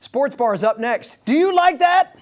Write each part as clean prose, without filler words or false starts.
Sports Bar is up next. Do you like that?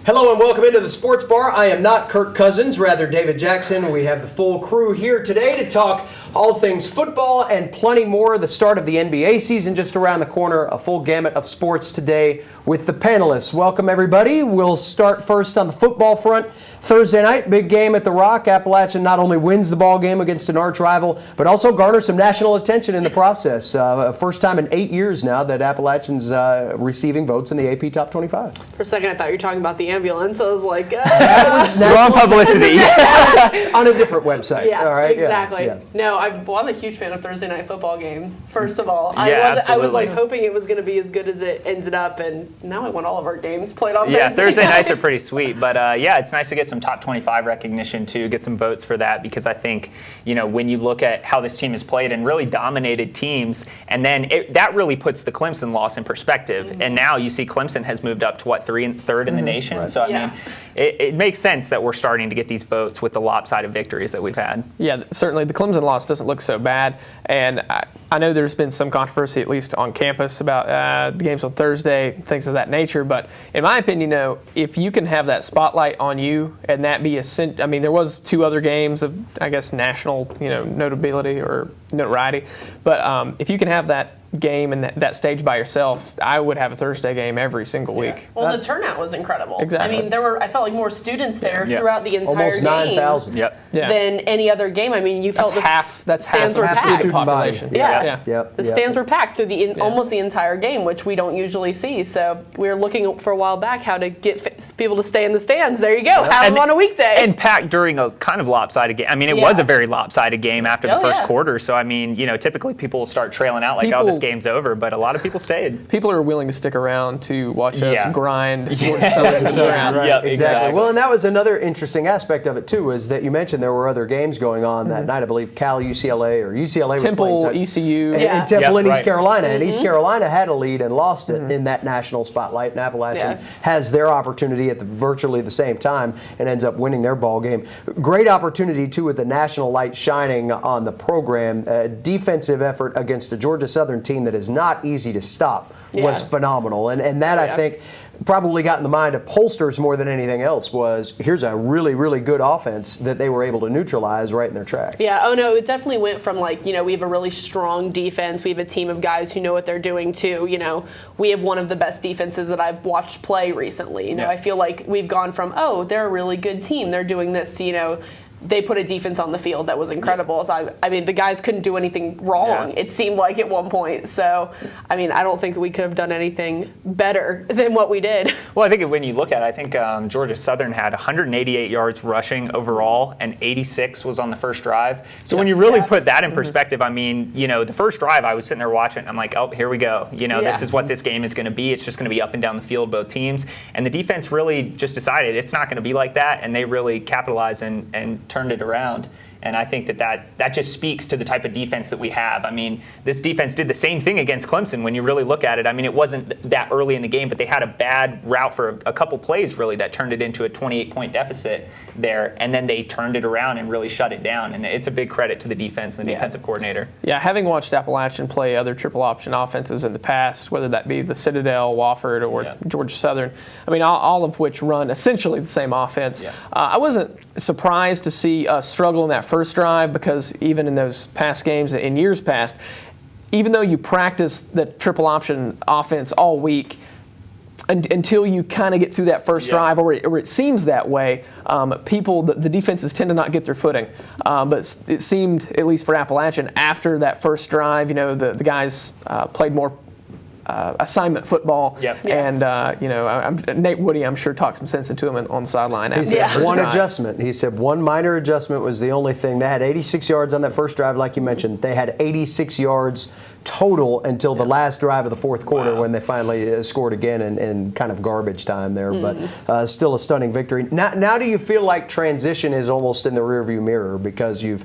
Hello and welcome into the Sports Bar. I am not Kirk Cousins, rather David Jackson. We have the full crew here today to talk all things football and plenty more. The start of the NBA season just around the corner. A full gamut of sports today with the panelists. Welcome everybody. We'll start first on the football front. Thursday night, big game at the Rock. Appalachian not only wins the ball game against an arch rival, but also garners some national attention in the process. First time in 8 years now that Appalachian's receiving votes in the AP Top 25. For a second, I thought you were talking about the ambulance. I was like, wrong publicity. On a different website. Yeah, all right? exactly. Yeah. No, I'm a huge fan of Thursday night football games, first of all. Yeah, I was like absolutely. hoping it was going to be as good as it ended up, and now I want all of our games played on Yeah, Thursday Thursday night. nights are pretty sweet, but yeah, it's nice to get some top 25 recognition too, get some votes for that, because I think, when you look at how this team has played and really dominated teams, and then that really puts the Clemson loss in perspective. Mm-hmm. And now you see Clemson has moved up to third in the nation. Right. So I Yeah. mean, it makes sense that we're starting to get these votes with the lopsided victories that we've had. Yeah, certainly the Clemson loss doesn't look so bad, and I know there's been some controversy, at least on campus, about the games on Thursday, things of that nature. But in my opinion, if you can have that spotlight on you and that be there was two other games of, I guess, national, notability or notoriety, but if you can have that game and that stage by yourself, I would have a Thursday game every single week. Well, the turnout was incredible. Exactly. I mean, I felt like more students there Yeah. throughout the entire Almost game 9,000. Yep. Yeah. than any other game. I mean, you felt That's half stands of were the packed. student population. Yeah. Yep. The stands were packed through almost the entire game, which we don't usually see. So we were looking for a while back how to get people to stay in the stands. There you go. Have them on a weekday. And packed during a kind of lopsided game. I mean, it was a very lopsided game after the first quarter. So, I mean, typically people will start trailing out like, this game's over. But a lot of people stayed. People are willing to stick around to watch us grind. Yeah. Around. Yep, exactly. Well, and that was another interesting aspect of it, too, is that you mentioned there were other games going on that night. I believe Cal, UCLA, or UCLA was Temple, playing. ECU. And Temple and Yep, East Carolina. And Mm-hmm. East Carolina had a lead and lost it in that national spotlight. And Appalachian has their opportunity at virtually the same time and ends up winning their ball game. Great opportunity, too, with the national light shining on the program. Defensive effort against a Georgia Southern team that is not easy to stop was phenomenal. And that, I think, probably got in the mind of pollsters more than anything else was, here's a really, really good offense that they were able to neutralize right in their tracks. Yeah, oh no, it definitely went from we have a really strong defense. We have a team of guys who know what they're doing too. We have one of the best defenses that I've watched play recently. I feel like we've gone from, they're a really good team. They're doing this, they put a defense on the field that was incredible. So I mean, the guys couldn't do anything wrong. It seemed like at one point. So I mean, I don't think that we could have done anything better than what we did. Well, I think when you look at it, I think Georgia Southern had 188 yards rushing overall, and 86 was on the first drive. So when you really put that in perspective, I mean, the first drive, I was sitting there watching. I'm like, oh, here we go. This is what this game is going to be. It's just going to be up and down the field, both teams. And the defense really just decided it's not going to be like that, and they really capitalized and turned it around. And I think that just speaks to the type of defense that we have. I mean, this defense did the same thing against Clemson when you really look at it. I mean, it wasn't that early in the game, but they had a bad route for a couple plays, really, that turned it into a 28-point deficit there. And then they turned it around and really shut it down. And it's a big credit to the defense and the defensive coordinator. Yeah, having watched Appalachian play other triple option offenses in the past, whether that be the Citadel, Wofford, or Georgia Southern, I mean, all of which run essentially the same offense. I wasn't surprised to see us struggle in that first drive, because even in those past games, in years past, even though you practice the triple option offense all week, until you kind of get through that first drive, or it seems that way, the defenses tend to not get their footing. But it seemed, at least for Appalachian, after that first drive, the guys played more assignment football. Yep. Yeah. And Nate Woody, I'm sure, talked some sense into him on the sideline. He after said that first one drive. adjustment. He said one minor adjustment was the only thing. They had 86 yards on that first drive, like you mentioned. They had 86 yards total until the last drive of the fourth quarter when they finally scored again in kind of garbage time there. But still a stunning victory. Now do you feel like transition is almost in the rearview mirror because you've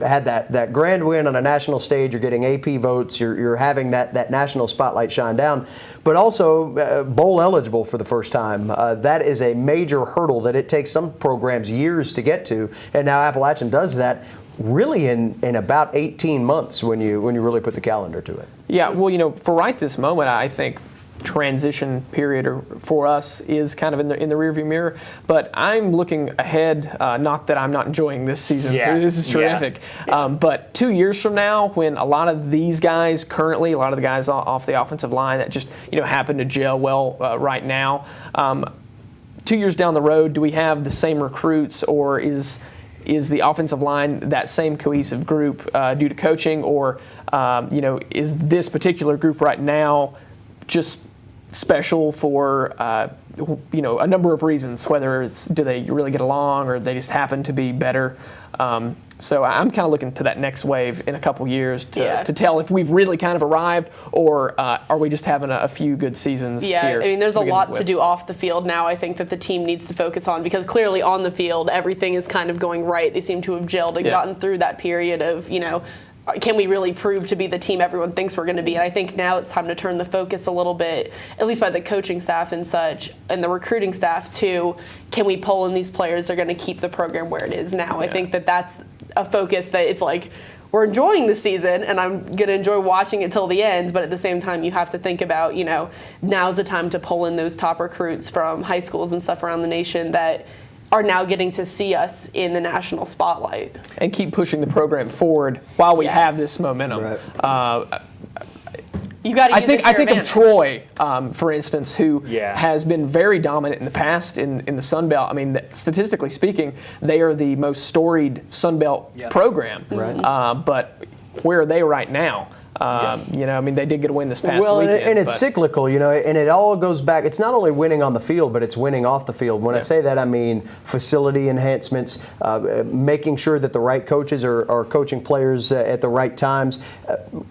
had that grand win on a national stage, you're getting AP votes, you're having that national spotlight shine down, but also bowl eligible for the first time. That is a major hurdle that it takes some programs years to get to, and now Appalachian does that really in about 18 months when you really put the calendar to it. Yeah, well, for right this moment, I think transition period for us is kind of in the rearview mirror. But I'm looking ahead. Not that I'm not enjoying this season. Yeah. This is terrific. Yeah. But 2 years from now, when a lot of these guys currently, a lot of the guys off the offensive line that just happen to gel well right now, 2 years down the road, do we have the same recruits, or is the offensive line that same cohesive group due to coaching, or is this particular group right now just special for a number of reasons, whether it's do they really get along or they just happen to be better. So I'm kind of looking to that next wave in a couple years to tell if we've really kind of arrived, or are we just having a few good seasons here. I mean, there's a lot to do off the field now, I think, that the team needs to focus on, because clearly on the field, everything is kind of going right. They seem to have gelled and gotten through that period of, can we really prove to be the team everyone thinks we're going to be? And I think now it's time to turn the focus a little bit, at least by the coaching staff and such, and the recruiting staff too. Can we pull in these players that are going to keep the program where it is now? I think that's a focus that it's like, we're enjoying the season and I'm going to enjoy watching it till the end, but at the same time you have to think about, now's the time to pull in those top recruits from high schools and stuff around the nation that are now getting to see us in the national spotlight. And keep pushing the program forward while we have this momentum. Right. You got to use it to your I think advantage. of Troy, for instance, who has been very dominant in the past in the Sun Belt. I mean, statistically speaking, they are the most storied Sun Belt program. Right. But where are they right now? They did get a win this past weekend. And it's cyclical, and it all goes back. It's not only winning on the field, but it's winning off the field. When I say that, I mean facility enhancements, making sure that the right coaches are coaching players at the right times,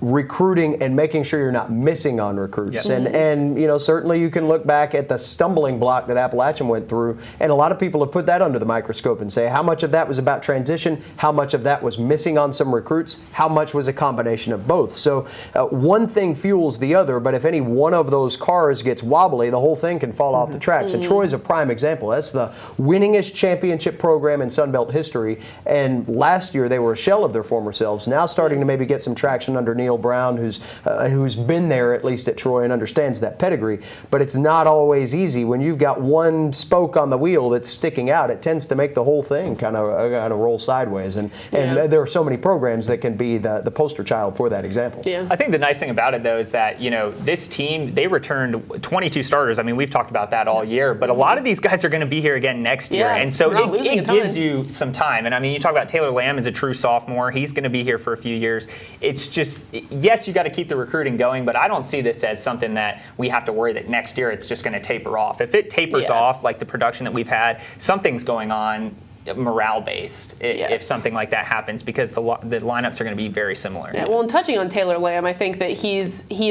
recruiting, and making sure you're not missing on recruits. Yep. And certainly you can look back at the stumbling block that Appalachian went through, and a lot of people have put that under the microscope and say how much of that was about transition, how much of that was missing on some recruits, how much was a combination of both. So one thing fuels the other, but if any one of those cars gets wobbly, the whole thing can fall off the tracks. And Troy's a prime example. That's the winningest championship program in Sun Belt history. And last year they were a shell of their former selves. Now starting to maybe get some traction under Neil Brown, who's been there at least at Troy and understands that pedigree. But it's not always easy when you've got one spoke on the wheel that's sticking out. It tends to make the whole thing kind of roll sideways. And there are so many programs that can be the poster child for that example. Yeah. I think the nice thing about it, though, is that, this team, they returned 22 starters. I mean, we've talked about that all year, but a lot of these guys are going to be here again next year. And so it gives you some time. And I mean, you talk about Taylor Lamb as a true sophomore. He's going to be here for a few years. It's just, yes, you got to keep the recruiting going, but I don't see this as something that we have to worry that next year it's just going to taper off. If it tapers off, like the production that we've had, something's going on morale-based if something like that happens, because the lineups are going to be very similar. Yeah, well, and touching on Taylor Lamb, I think that he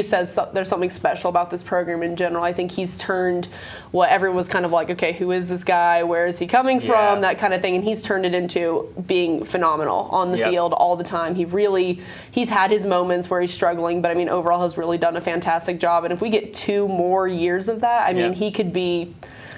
says there's something special about this program in general. I think he's turned what everyone was kind of like, okay, who is this guy? Where is he coming from? That kind of thing. And he's turned it into being phenomenal on the field all the time. He's had his moments where he's struggling, but I mean, overall has really done a fantastic job. And if we get 2 more years of that, I mean, he could be...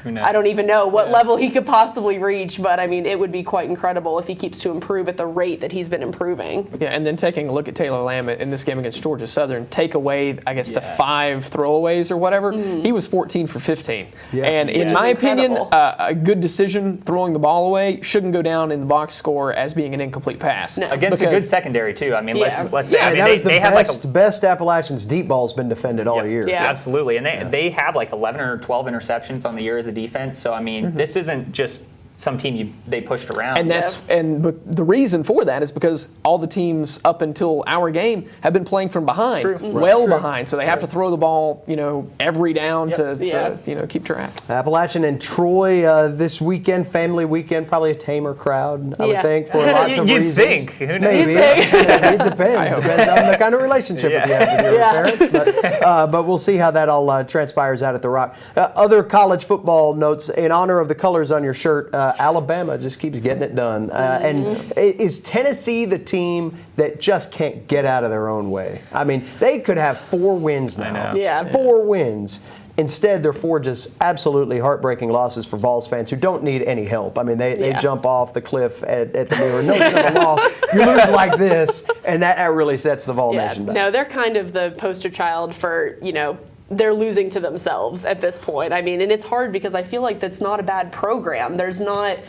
I don't even know what level he could possibly reach, but I mean, it would be quite incredible if he keeps to improve at the rate that he's been improving. Yeah, and then taking a look at Taylor Lamb in this game against Georgia Southern, take away, I guess, the 5 throwaways or whatever, he was 14 for 15. Yeah. And in my opinion, a good decision throwing the ball away shouldn't go down in the box score as being an incomplete pass. No. Against a good secondary, too. I mean, let's say. Yeah, I mean, that was they the best Appalachian's deep ball's been defended all year. Yeah. Absolutely. And they have like 11 or 12 interceptions on the year as a defense. So, I mean, this isn't just some team they pushed around. And but the reason for that is because all the teams up until our game have been playing from behind, behind. So they have to throw the ball, every down to keep track. Appalachian and Troy this weekend, family weekend, probably a tamer crowd, I would think, for lots of You'd reasons. think. Who knows? Maybe. It depends. Depends on the kind of relationship that you have with your parents. But we'll see how that all transpires out at the Rock. Other college football notes, in honor of the colors on your shirt, Alabama just keeps getting it done. And is Tennessee the team that just can't get out of their own way? I mean, they could have 4 wins now. I know. Yeah. 4 wins. Instead, they're 4 just absolutely heartbreaking losses for Vols fans who don't need any help. I mean, they jump off the cliff at the mirror. No, you have a loss. You lose like this, and that really sets the Vol Nation back. No, they're kind of the poster child for, they're losing to themselves at this point. I mean, and it's hard because I feel like that's not a bad program. There's not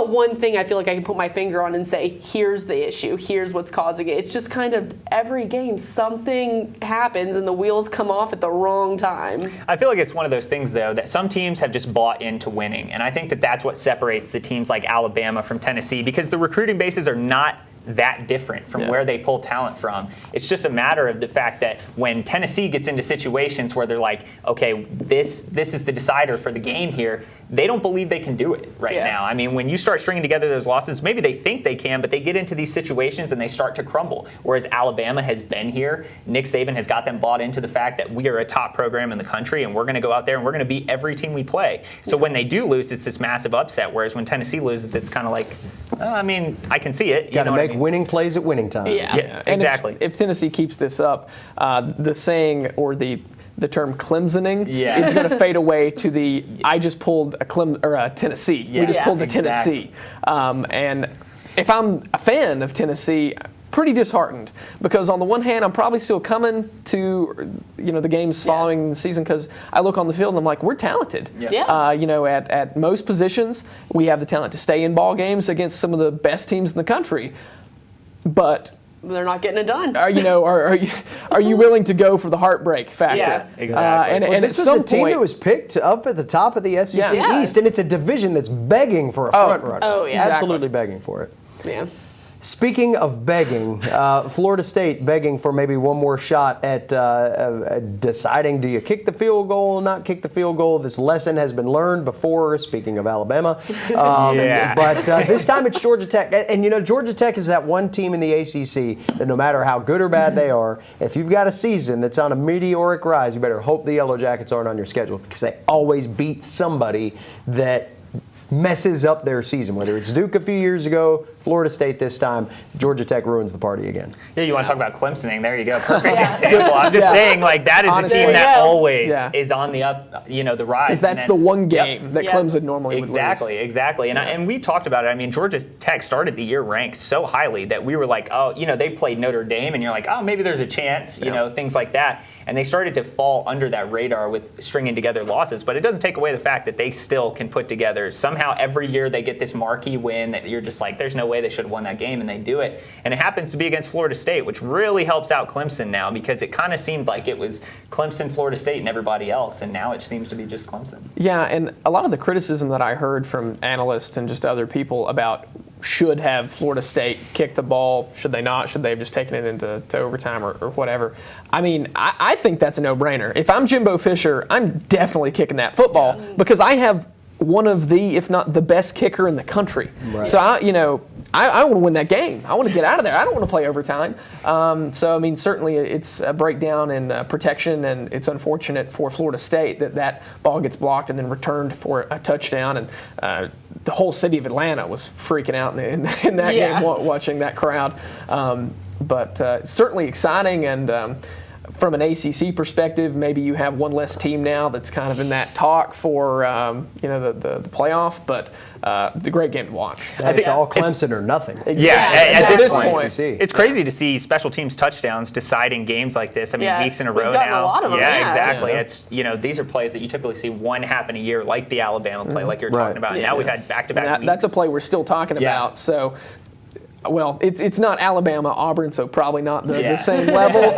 one thing I feel like I can put my finger on and say, here's the issue, here's what's causing it. It's just kind of every game something happens and the wheels come off at the wrong time. I feel like it's one of those things, though, that some teams have just bought into winning. And I think that that's what separates the teams like Alabama from Tennessee, because the recruiting bases are not that different from where they pull talent from. It's just a matter of the fact that when Tennessee gets into situations where they're like, okay, this is the decider for the game here, they don't believe they can do it right now. I mean, when you start stringing together those losses, maybe they think they can, but they get into these situations and they start to crumble. Whereas Alabama has been here. Nick Saban has got them bought into the fact that we are a top program in the country and we're going to go out there and we're going to beat every team we play. So when they do lose, it's this massive upset. Whereas when Tennessee loses, it's kind of like, I mean, I can see it. Got to make winning plays at winning time. Yeah, And exactly. if Tennessee keeps this up, the saying or the term Clemsoning is going to fade away to the I just pulled a Tennessee. We just pulled the Tennessee. And if I'm a fan of Tennessee, pretty disheartened because on the one hand I'm probably still coming to the games following the season because I look on the field and I'm like, we're talented. At most positions we have the talent to stay in ball games against some of the best teams in the country, but they're not getting it done. Are you willing to go for the heartbreak factor? Yeah, exactly. And this was a team that was picked up at the top of the SEC East, and it's a division that's begging for a front runner. Oh, yeah. Absolutely begging for it. Yeah. Speaking of begging, Florida State begging for maybe one more shot at deciding, do you kick the field goal, not kick the field goal? This lesson has been learned before, speaking of Alabama. But this time it's Georgia Tech. And, Georgia Tech is that one team in the ACC that no matter how good or bad they are, if you've got a season that's on a meteoric rise, you better hope the Yellow Jackets aren't on your schedule because they always beat somebody that messes up their season, whether it's Duke a few years ago, Florida State this time, Georgia Tech ruins the party again. Yeah, you want to talk about Clemsoning? There you go. Perfect example. I'm just saying, that is honestly, a team that always is on the up, the rise. Because that's the one game that Clemson normally would lose. Exactly. And we talked about it. I mean, Georgia Tech started the year ranked so highly that we were like, oh, they played Notre Dame, and you're like, oh, maybe there's a chance, things like that. And they started to fall under that radar with stringing together losses. But it doesn't take away the fact that they still can put together. Somehow every year they get this marquee win that you're just like, there's no way they should have won that game, and they do it. And it happens to be against Florida State, which really helps out Clemson now because it kind of seemed like it was Clemson, Florida State, and everybody else. And now it seems to be just Clemson. Yeah, and a lot of the criticism that I heard from analysts and just other people about should have Florida State kick the ball, should they not, should they have just taken it into overtime or whatever. I mean, I think that's a no-brainer. If I'm Jimbo Fisher, I'm definitely kicking that football because I have one of the, if not the best kicker in the country. Right. So, I want to win that game. I want to get out of there. I don't want to play overtime. Certainly it's a breakdown in protection, and it's unfortunate for Florida State that ball gets blocked and then returned for a touchdown. And the whole city of Atlanta was freaking out in that game watching that crowd. But certainly exciting, and from an ACC perspective, maybe you have one less team now that's kind of in that talk for the playoff, but the great game to watch. It's all Clemson or nothing. Exactly. At this point, it's crazy to see special teams touchdowns deciding games like this. I mean, weeks in a row now. A lot of them. Exactly. It's these are plays that you typically see one happen a year, like the Alabama play, like you're talking about. And now we've had back-to-back weeks. That's a play we're still talking about. So well, it's not Alabama, Auburn, so probably not the same level,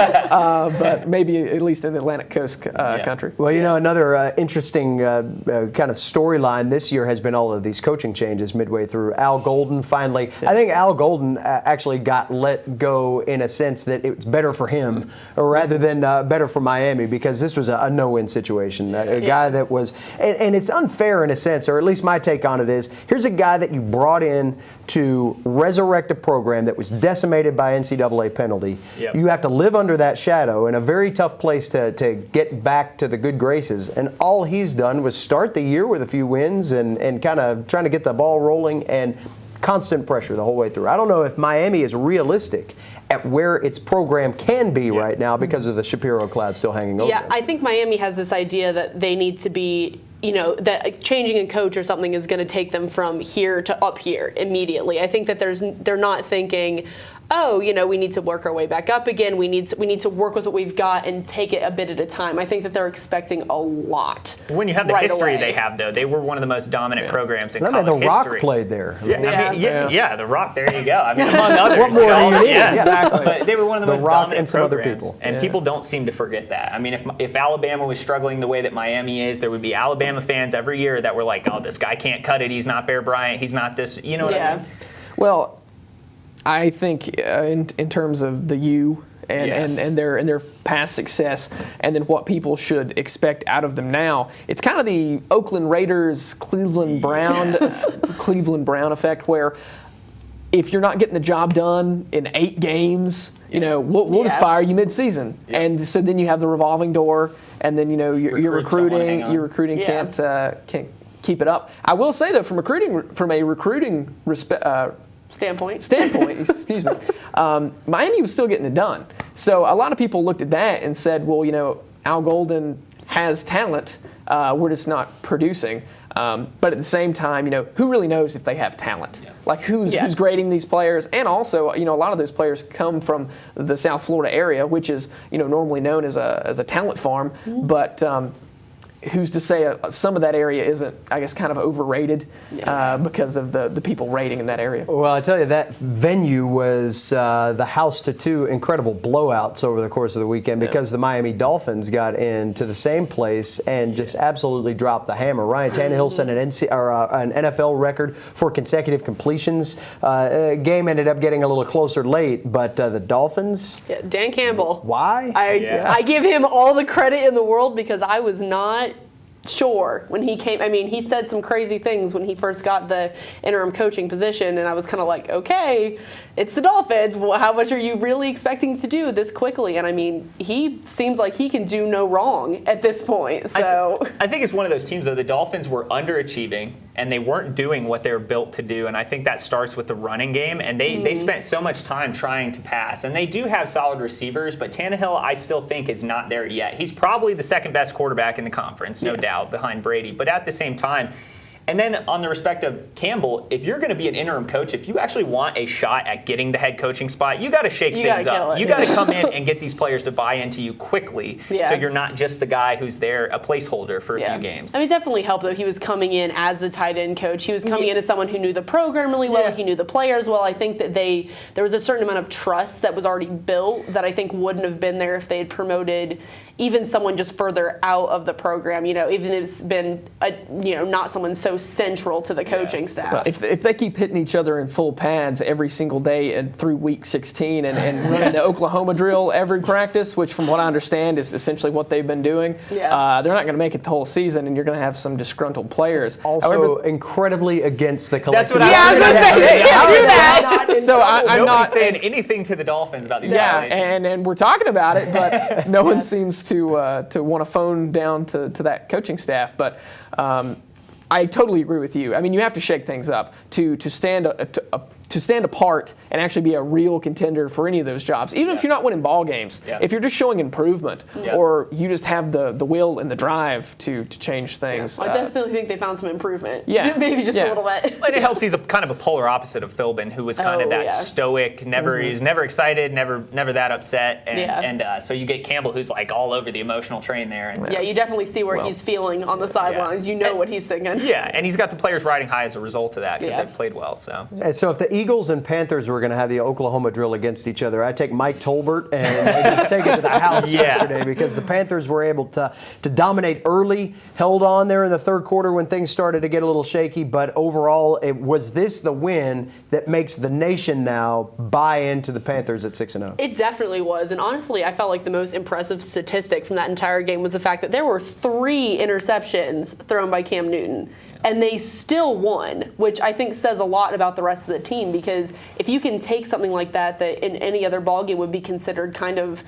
but maybe at least in the Atlantic Coast country. Well, another interesting kind of storyline this year has been all of these coaching changes midway through. Al Golden finally, I think Al Golden actually got let go in a sense that it's better for him rather than better for Miami, because this was a no-win situation. A guy that was, and it's unfair in a sense, or at least my take on it is, here's a guy that you brought in to resurrect a program that was decimated by NCAA penalty. Yep. You have to live under that shadow in a very tough place to get back to the good graces. And all he's done was start the year with a few wins and kind of trying to get the ball rolling and constant pressure the whole way through. I don't know if Miami is realistic at where its program can be right now because of the Shapiro cloud still hanging over them. Yeah, I think Miami has this idea that they need to be, that changing a coach or something is going to take them from here to up here immediately. I think that they're not thinking, oh, we need to work our way back up again. We need to work with what we've got and take it a bit at a time. I think that they're expecting a lot. When you have the right history away. they have, though, they were one of the most dominant programs in college The history. Rock played there. The Rock. There you go. I mean, among others. What more do you need? Yeah, Exactly. But they were one of the most Rock dominant and some other programs, people. and people don't seem to forget that. I mean, if Alabama was struggling the way that Miami is, there would be Alabama fans every year that were like, "Oh, this guy can't cut it. He's not Bear Bryant. He's not this." You know what I mean? Well, I think in terms of the U and their past success, and then what people should expect out of them now, it's kind of the Oakland Raiders, Cleveland Brown effect, where if you're not getting the job done in 8 games, we'll just fire you mid-season, and so then you have the revolving door, and then your recruiting can't keep it up. I will say though, from a recruiting standpoint, excuse me, Miami was still getting it done. So a lot of people looked at that and said, well, Al Golden has talent, we're just not producing. But at the same time, who really knows if they have talent? Yeah. Like who's grading these players? And also, a lot of those players come from the South Florida area, which is normally known as a talent farm. Mm-hmm. But who's to say some of that area isn't, I guess, kind of overrated because of the people rating in that area? Well, I tell you, that venue was the house to 2 incredible blowouts over the course of the weekend because the Miami Dolphins got into the same place and just absolutely dropped the hammer. Ryan Tannehill set an NFL record for consecutive completions. Game ended up getting a little closer late, but the Dolphins? Yeah, Dan Campbell. Why? I give him all the credit in the world because I was not sure when he came. I mean, he said some crazy things when he first got the interim coaching position, and I was kind of like, okay, it's the Dolphins. Well, how much are you really expecting to do this quickly? And I mean, he seems like he can do no wrong at this point. So I think it's one of those teams, though. The Dolphins were underachieving, and they weren't doing what they were built to do. And I think that starts with the running game. And they spent so much time trying to pass. And they do have solid receivers, but Tannehill, I still think, is not there yet. He's probably the second best quarterback in the conference, no doubt, behind Brady. But at the same time, and then on the respect of Campbell, if you're going to be an interim coach, if you actually want a shot at getting the head coaching spot, you got to shake things up. You got to come in and get these players to buy into you quickly, so you're not just the guy who's there, a placeholder for a few games. I mean, it definitely helped though. He was coming in as the tight end coach. He was coming in as someone who knew the program really well. He knew the players well. I think that there was a certain amount of trust that was already built that I think wouldn't have been there if they had promoted even someone just further out of the program, even if it's been, not someone so central to the coaching staff. Well, if they keep hitting each other in full pads every single day and through week 16 and running the Oklahoma drill every practice, which from what I understand is essentially what they've been doing, they're not going to make it the whole season, and you're going to have some disgruntled players. It's also incredibly against the collective. That's what I was going to say. Can't do that. So I'm not saying anything to the Dolphins about these and we're talking about it, but no one seems to want to phone down to that coaching staff. But I totally agree with you. I mean, you have to shake things up to stand apart and actually be a real contender for any of those jobs, even if you're not winning ball games. If you're just showing improvement, or you just have the will and the drive to change things. I definitely think they found some improvement. Yeah. Maybe just a little bit. And it helps he's a kind of a polar opposite of Philbin, who was kind of that stoic, he's never excited, never that upset. And so you get Campbell, who's like all over the emotional train there. And, you definitely see where he's feeling on the sidelines. You know what he's thinking. Yeah, and he's got the players riding high as a result of that because they've played well. So if the Eagles and Panthers were going to have the Oklahoma drill against each other, I'd take Mike Tolbert and just take it to the house yesterday, because the Panthers were able to dominate early, held on there in the third quarter when things started to get a little shaky. But overall, was this the win that makes the nation now buy into the Panthers at 6-0? It definitely was. And honestly, I felt like the most impressive statistic from that entire game was the fact that there were 3 interceptions thrown by Cam Newton. And they still won, which I think says a lot about the rest of the team, because if you can take something like that in any other ballgame would be considered kind of,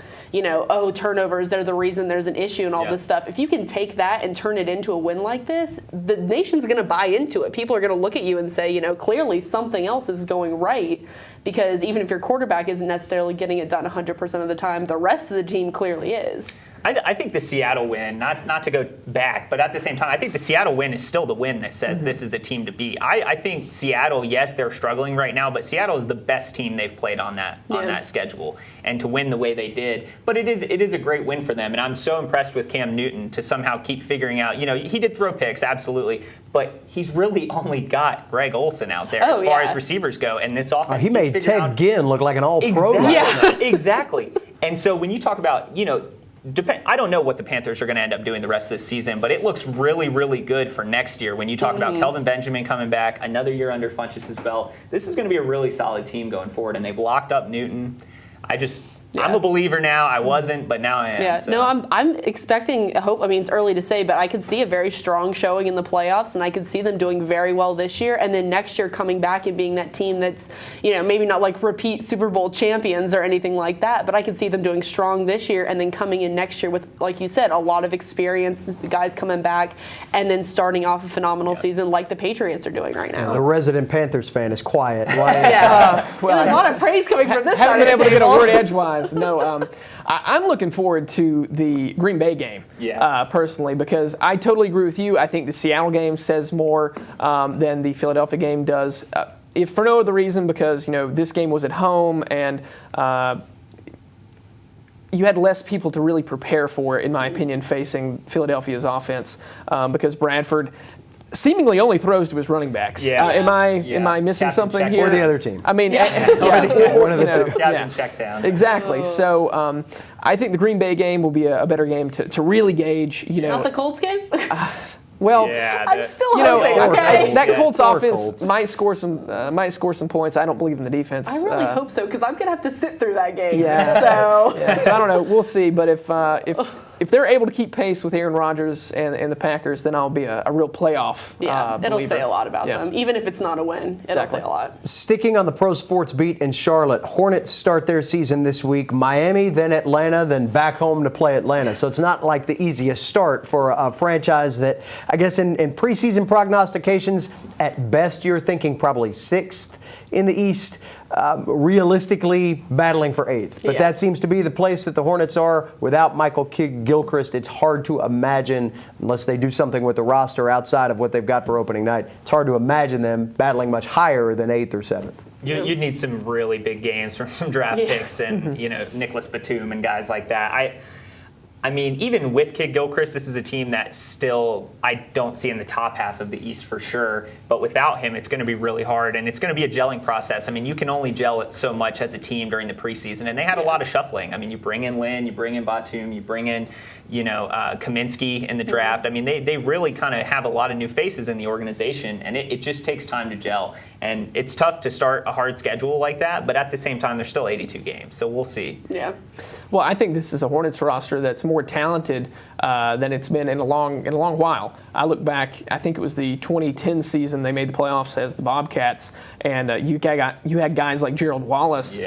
turnovers, they're the reason there's an issue and all this stuff. If you can take that and turn it into a win like this, the nation's going to buy into it. People are going to look at you and say, clearly something else is going right, because even if your quarterback isn't necessarily getting it done 100% of the time, the rest of the team clearly is. I think the Seattle win, not to go back, but at the same time, I think the Seattle win is still the win that says this is a team to beat. I think Seattle, yes, they're struggling right now, but Seattle is the best team they've played on that schedule, and to win the way they did. But it is a great win for them, and I'm so impressed with Cam Newton to somehow keep figuring out. He did throw picks, absolutely, but he's really only got Greg Olsen out there as far as receivers go, and this offense. He made Ted Ginn look like an all-pro. Exactly. And so when you talk about, I don't know what the Panthers are going to end up doing the rest of this season, but it looks really, really good for next year. When you talk about Kelvin Benjamin coming back, another year under Funchess' belt, this is going to be a really solid team going forward, and they've locked up Newton. I'm a believer now. I wasn't, but now I am. Yeah, so. no, I'm expecting hope. I mean, it's early to say, but I could see a very strong showing in the playoffs, and I could see them doing very well this year, and then next year coming back and being that team that's, maybe not like repeat Super Bowl champions or anything like that, but I could see them doing strong this year and then coming in next year with, like you said, a lot of experience, guys coming back, and then starting off a phenomenal season like the Patriots are doing right now. The resident Panthers fan is quiet. Why is there's a lot of praise coming from this side of the haven't been able to get a table. word edgewise. No, I'm looking forward to the Green Bay game, personally, because I totally agree with you. I think the Seattle game says more than the Philadelphia game does, if for no other reason, because this game was at home and you had less people to really prepare for, in my opinion, facing Philadelphia's offense, because Bradford seemingly only throws to his running backs. Am I missing something here? Or the other team. I mean, one of the two. Captain check down. Exactly. So I think the Green Bay game will be a better game to really gauge. Not the Colts game? Well, I'm still hoping. Okay. That Colts offense Colts. might score some points. I don't believe in the defense. I really hope so, because I'm gonna have to sit through that game. So I don't know. We'll see. But if they're able to keep pace with Aaron Rodgers and the Packers, then I'll be a real playoff. It'll believer. say a lot about them. Even if it's not a win, it'll say a lot. Sticking on the pro sports beat in Charlotte, Hornets start their season this week. Miami, then Atlanta, then back home to play Atlanta. So it's not like the easiest start for a franchise that, I guess in preseason prognostications, at best you're thinking probably 6th in the East. Realistically battling for 8th. But that seems to be the place that the Hornets are. Without Michael Kidd-Gilchrist, it's hard to imagine, unless they do something with the roster outside of what they've got for opening night, it's hard to imagine them battling much higher than 8th or 7th. You'd need some really big games from some draft picks and Nicholas Batum and guys like that. I mean, even with Kidd-Gilchrist, this is a team that still I don't see in the top half of the East for sure. But without him, it's going to be really hard, and it's going to be a gelling process. I mean, you can only gel it so much as a team during the preseason, and they had a lot of shuffling. I mean, you bring in Lynn, you bring in Batum, you bring in Kaminsky in the draft. I mean, they really kind of have a lot of new faces in the organization, and it just takes time to gel. And it's tough to start a hard schedule like that, but at the same time, there's still 82 games, so we'll see. Yeah. Well, I think this is a Hornets roster that's more talented than it's been in a long while. I look back, I think it was the 2010 season they made the playoffs as the Bobcats, and you had guys like Gerald Wallace,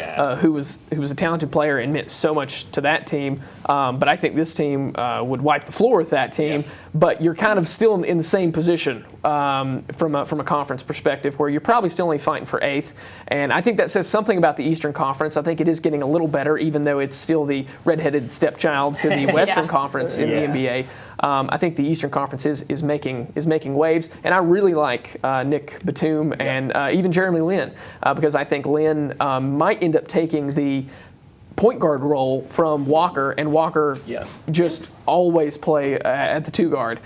who was a talented player and meant so much to that team. But I think this team would wipe the floor with that team. Yeah. But you're kind of still in the same position from a conference perspective, where you're probably still only fighting for 8th. And I think that says something about the Eastern Conference. I think it is getting a little better, even though it's still the redheaded stepchild to the Western Conference in the NBA. I think the Eastern Conference is making waves, and I really like Nick Batum and even Jeremy Lin, because I think Lin might end up taking the point guard role from Walker, and Walker just always play at the 2 guard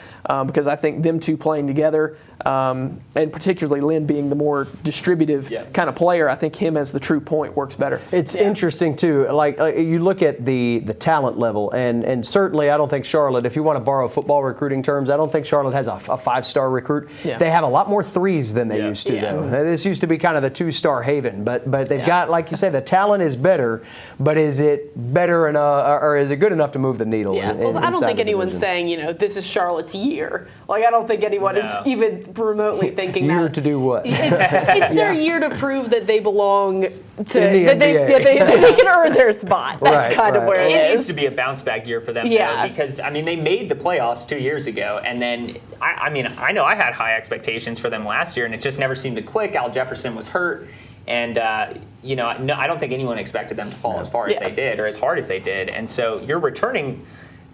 because I think them two playing together, and particularly Lynn being the more distributive kind of player, I think him as the true point works better. It's interesting too. Like you look at the talent level, and certainly I don't think Charlotte, if you want to borrow football recruiting terms, I don't think Charlotte has a 5-star recruit. Yeah. They have a lot more threes than they used to, though. This used to be kind of the 2-star haven, but they've got, like you say, the talent is better, but is it better enough, or is it good enough to move the needle? Yeah, well, I don't think anyone's saying, this is Charlotte's year. Like, I don't think anyone is even remotely thinking year that. to do what? It's their year to prove that they belong to, the that NBA. they can earn their spot. That's kind of where It it needs is. to be a bounce back year for them, Yeah. though, because, I mean, they made the playoffs 2 years ago, and then, I know I had high expectations for them last year, and it just never seemed to click. Al Jefferson was hurt, and, I don't think anyone expected them to fall as far as they did, or as hard as they did, and so you're returning,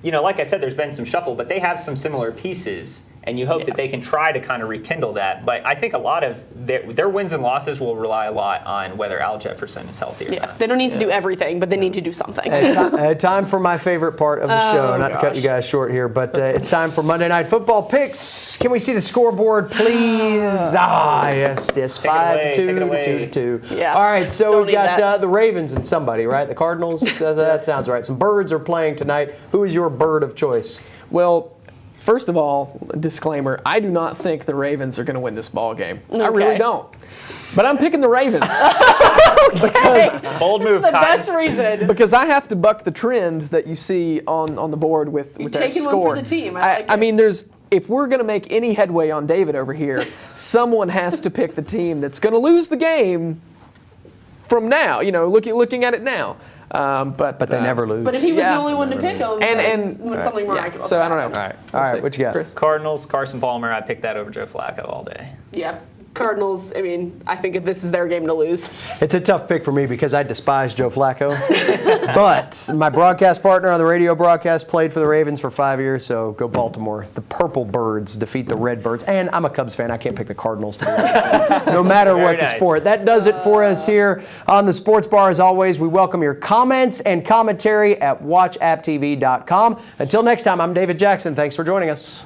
like I said, there's been some shuffle, but they have some similar pieces. And you hope that they can try to kind of rekindle that. But I think a lot of their wins and losses will rely a lot on whether Al Jefferson is healthy or not. They don't need to do everything, but they need to do something. Time for my favorite part of the show. Not to cut you guys short here, but it's time for Monday Night Football picks. Can we see the scoreboard, please? Yes. 5-2, 2-2. Yeah. All right, so Don't we've got need that. the Ravens and somebody, right? The Cardinals? That sounds right. Some birds are playing tonight. Who is your bird of choice? Well, first of all, disclaimer, I do not think the Ravens are going to win this ball game. I really don't. But I'm picking the Ravens. Bold move, The Cotton. best reason. Because I have to buck the trend that you see on the board with that taking one score. for the team. I like I it. mean, if we're going to make any headway on David over here, someone has to pick the team that's going to lose the game from now. Looking at it now. But They never lose. But if he was the only one to pick him, and something miraculous. so I don't know. All right, what you got? Chris? Cardinals, Carson Palmer, I picked that over Joe Flacco all day. Yeah. Cardinals, I think this is their game to lose. It's a tough pick for me because I despise Joe Flacco. But my broadcast partner on the radio broadcast played for the Ravens for 5 years, so go Baltimore. The Purple Birds defeat the Red Birds. And I'm a Cubs fan. I can't pick the Cardinals to win. No matter what the sport. That does it for us here on the Sports Bar. As always, we welcome your comments and commentary at watchapptv.com. Until next time, I'm David Jackson. Thanks for joining us.